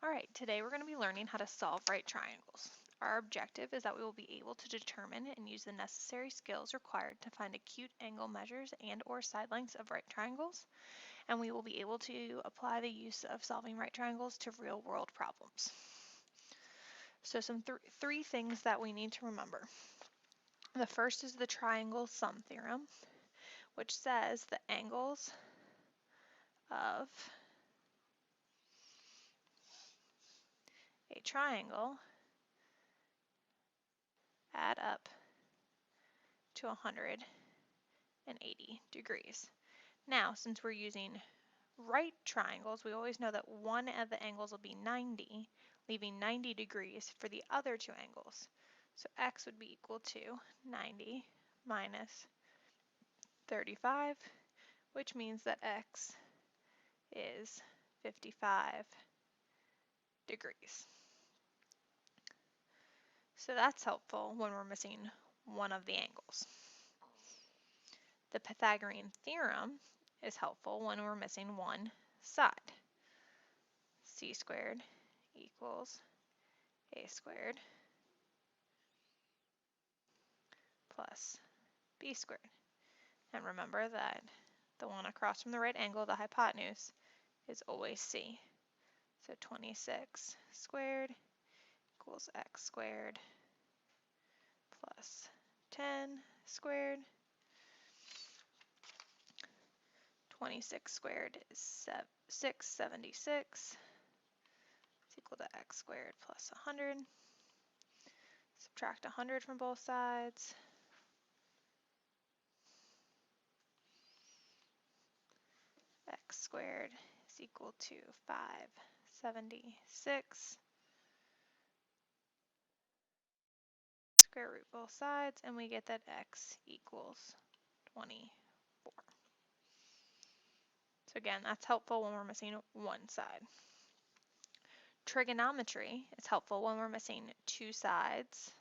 All right, today we're going to be learning how to solve right triangles. Our objective is that we will be able to determine and use the necessary skills required to find acute angle measures and or side lengths of right triangles, and we will be able to apply the use of solving right triangles to real-world problems. So three things that we need to remember. The first is the Triangle Sum Theorem, which says the angles of a triangle add up to 180 degrees. Now, since we're using right triangles, we always know that one of the angles will be 90, leaving 90 degrees for the other two angles. So x would be equal to 90 minus 35, which means that x is 55 degrees. So that's helpful when we're missing one of the angles. The Pythagorean Theorem is helpful when we're missing one side. C squared equals a squared plus b squared. And remember that the one across from the right angle, the hypotenuse, is always c. So 26 squared equals x squared plus 10 squared. 26 squared is 676. It's equal to x squared plus 100. Subtract 100 from both sides. X squared is equal to 576. Square root both sides, and we get that x equals 24. So again, that's helpful when we're missing one side. Trigonometry is helpful when we're missing two sides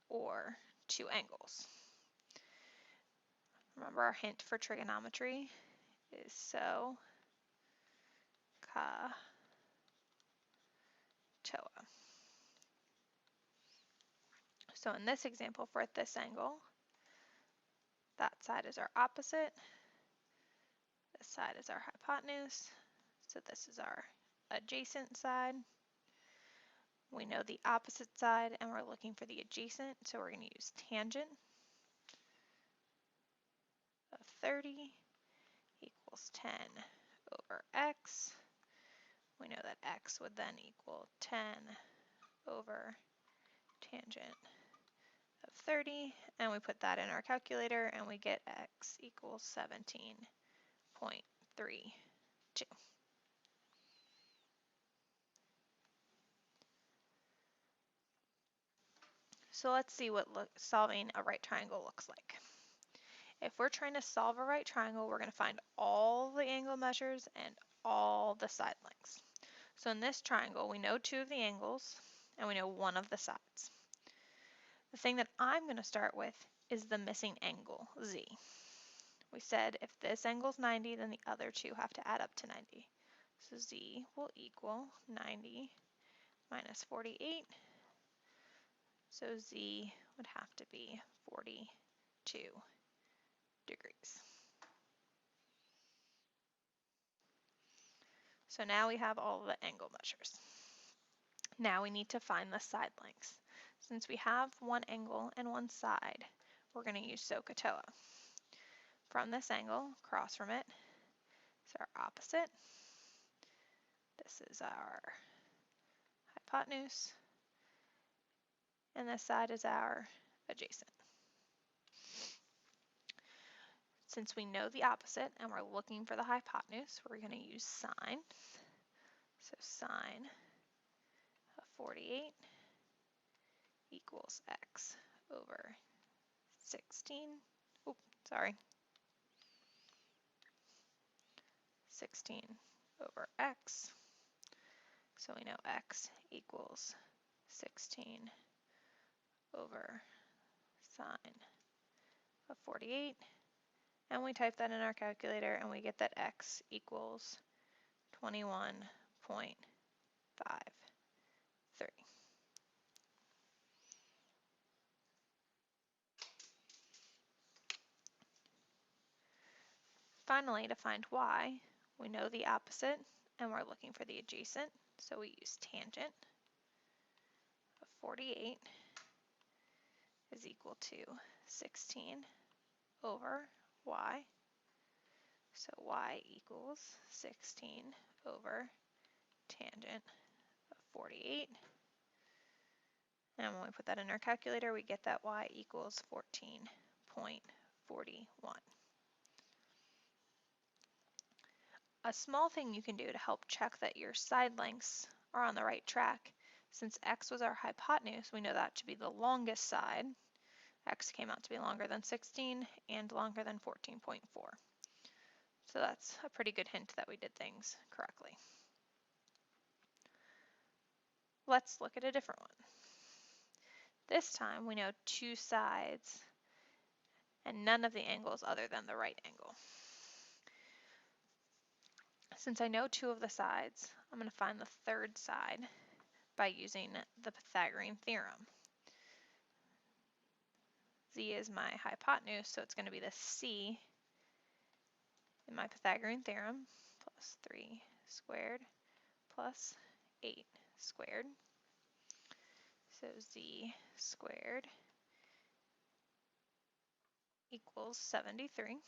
or two angles. Remember, our hint for trigonometry is SO, CA, TOA. So in this example, for this angle, that side is our opposite, this side is our hypotenuse, so this is our adjacent side. We know the opposite side and we're looking for the adjacent, so we're going to use tangent of 30 equals 10 over x. We know that x would then equal 10 over tangent of 30, and we put that in our calculator and we get x equals 17.32. So let's see what solving a right triangle looks like. If we're trying to solve a right triangle, we're going to find all the angle measures and all the side lengths. So in this triangle, we know two of the angles and we know one of the sides. The thing that I'm going to start with is the missing angle, z. We said if this angle is 90, then the other two have to add up to 90. So z will equal 90 minus 48. So z would have to be 42 degrees. So now we have all the angle measures. Now we need to find the side lengths. Since we have one angle and one side, we're going to use SOHCAHTOA. From this angle, across from it, is our opposite. This is our hypotenuse. And this side is our adjacent. Since we know the opposite and we're looking for the hypotenuse, we're going to use sine. So sine of 48 equals x over 16. 16 over x. So we know x equals 16 over sine of 48. And we type that in our calculator and we get that x equals 21.5 Finally, to find y, we know the opposite and we're looking for the adjacent, so we use tangent of 48 is equal to 16 over y. So y equals 16 over tangent of 48. And when we put that in our calculator, we get that y equals 14.41. A small thing you can do to help check that your side lengths are on the right track, since x was our hypotenuse, we know that to be the longest side. X came out to be longer than 16 and longer than 14.4. So that's a pretty good hint that we did things correctly. Let's look at a different one. This time we know two sides and none of the angles other than the right angle. Since I know two of the sides, I'm going to find the third side by using the Pythagorean Theorem. Z is my hypotenuse, so it's going to be the C in my Pythagorean Theorem, plus 3 squared plus 8 squared. So Z squared equals 73.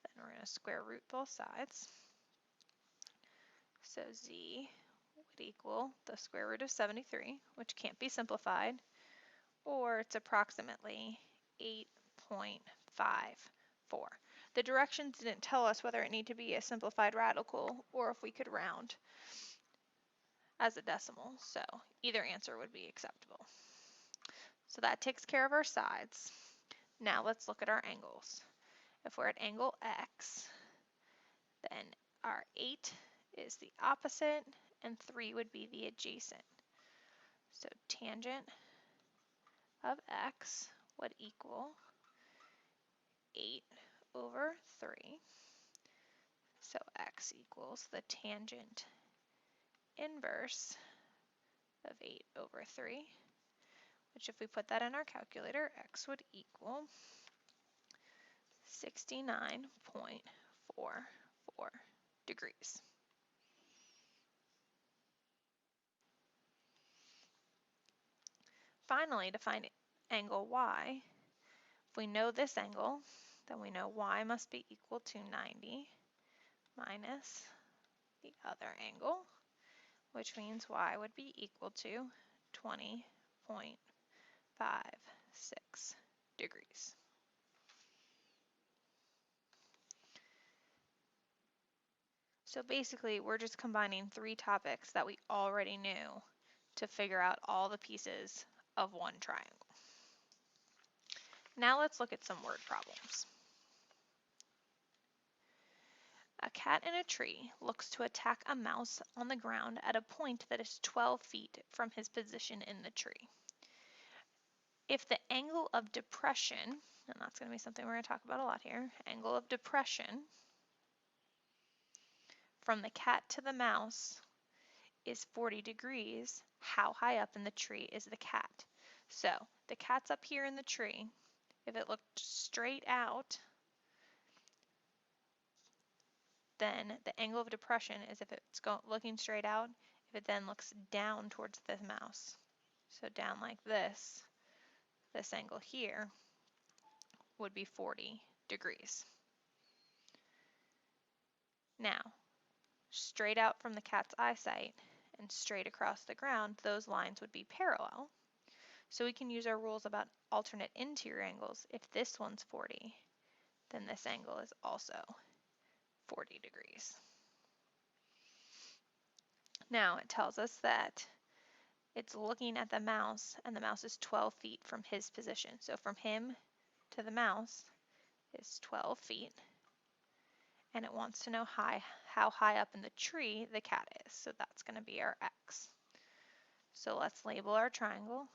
Then we're going to square root both sides. So Z would equal the square root of 73, which can't be simplified, or it's approximately 8.54. The directions didn't tell us whether it needed to be a simplified radical or if we could round as a decimal, so either answer would be acceptable. So that takes care of our sides. Now let's look at our angles. If we're at angle X, then our 8 is the opposite and 3 would be the adjacent. So tangent of X would equal 8 over 3. So X equals the tangent inverse of 8 over 3, which if we put that in our calculator, X would equal 69.44 degrees. Finally, to find angle Y, if we know this angle, then we know Y must be equal to 90 minus the other angle, which means Y would be equal to 20.56 degrees. So basically, we're just combining three topics that we already knew to figure out all the pieces of one triangle. Now let's look at some word problems. A cat in a tree looks to attack a mouse on the ground at a point that is 12 feet from his position in the tree. If the angle of depression, and that's going to be something we're going to talk about a lot here, angle of depression from the cat to the mouse is 40 degrees, how high up in the tree is the cat? So the cat's up here in the tree. If it looked straight out, then the angle of depression is if it's looking straight out, if it then looks down towards the mouse. So down like this angle here would be 40 degrees. Now, straight out from the cat's eyesight and straight across the ground, those lines would be parallel. So we can use our rules about alternate interior angles. If this one's 40, then this angle is also 40 degrees. Now it tells us that it's looking at the mouse and the mouse is 12 feet from his position. So from him to the mouse is 12 feet. And it wants to know how high up in the tree the cat is. So that's going to be our X. So let's label our triangle.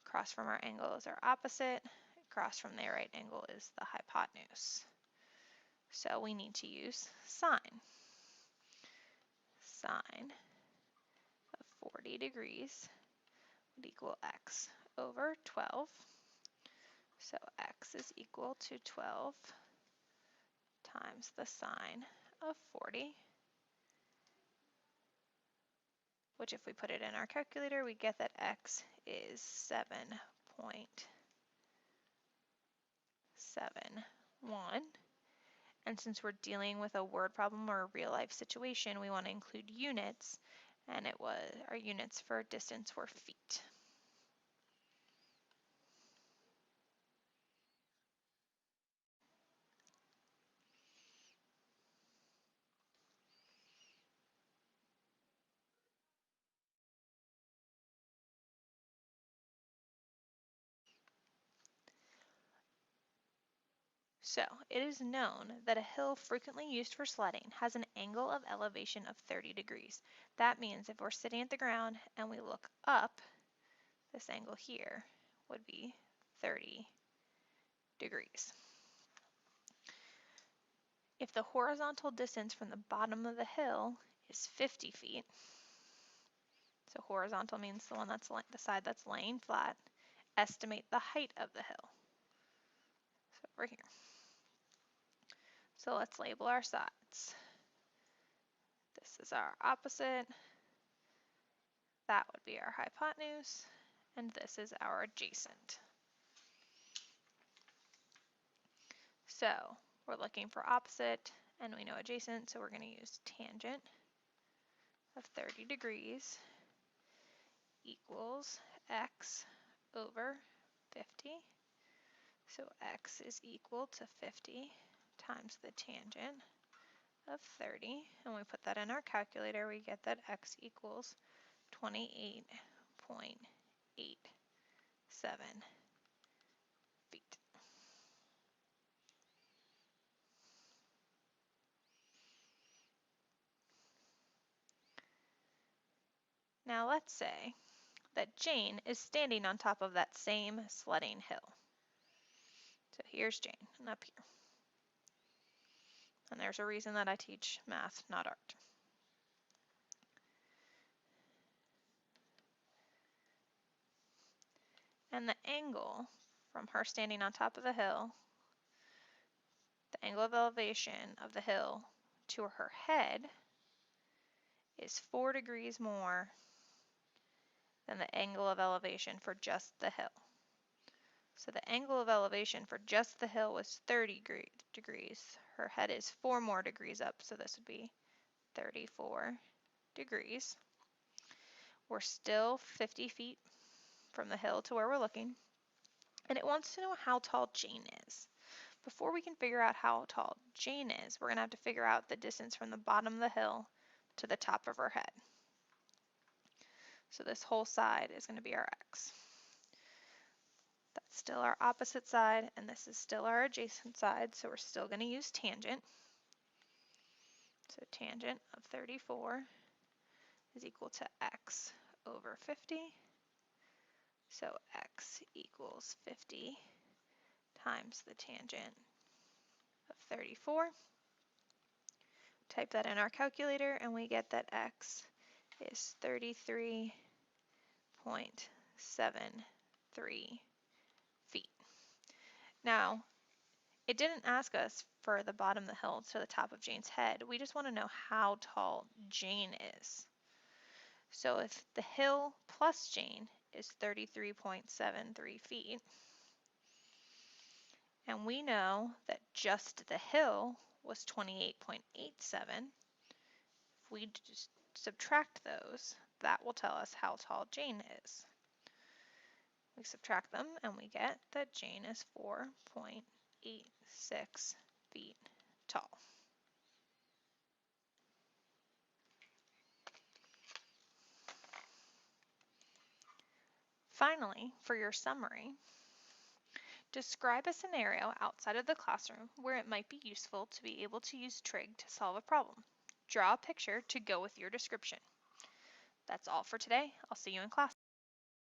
Across from our angle is our opposite. Across from the right angle is the hypotenuse. So we need to use sine. Sine of 40 degrees would equal X over 12. So x is equal to 12 times the sine of 40, which if we put it in our calculator, we get that x is 7.71. And since we're dealing with a word problem or a real life situation, we want to include units, and our units for distance were feet. So, it is known that a hill frequently used for sledding has an angle of elevation of 30 degrees. That means if we're sitting at the ground and we look up, this angle here would be 30 degrees. If the horizontal distance from the bottom of the hill is 50 feet, so horizontal means the side that's laying flat, estimate the height of the hill. So over here. So let's label our sides. This is our opposite, that would be our hypotenuse, and this is our adjacent. So we're looking for opposite, and we know adjacent, so we're going to use tangent of 30 degrees equals x over 50. So x is equal to 50 times the tangent of 30, and we put that in our calculator, we get that x equals 28.87 feet. Now let's say that Jane is standing on top of that same sledding hill. So here's Jane, and up here. And there's a reason that I teach math, not art. And the angle from her standing on top of the hill, the angle of elevation of the hill to her head is 4 degrees more than the angle of elevation for just the hill. So the angle of elevation for just the hill was 30 degrees. Her head is 4 more degrees up, so this would be 34 degrees. We're still 50 feet from the hill to where we're looking, and it wants to know how tall Jane is. Before we can figure out how tall Jane is, we're going to have to figure out the distance from the bottom of the hill to the top of her head. So this whole side is going to be our x. That's still our opposite side, and this is still our adjacent side, so we're still going to use tangent. So tangent of 34 is equal to x over 50. So x equals 50 times the tangent of 34. Type that in our calculator, and we get that x is 33.73 feet. Now, it didn't ask us for the bottom of the hill to the top of Jane's head. We just want to know how tall Jane is. So if the hill plus Jane is 33.73 feet, and we know that just the hill was 28.87, if we just subtract those, that will tell us how tall Jane is. We subtract them, and we get that Jane is 4.86 feet tall. Finally, for your summary, describe a scenario outside of the classroom where it might be useful to be able to use trig to solve a problem. Draw a picture to go with your description. That's all for today. I'll see you in class.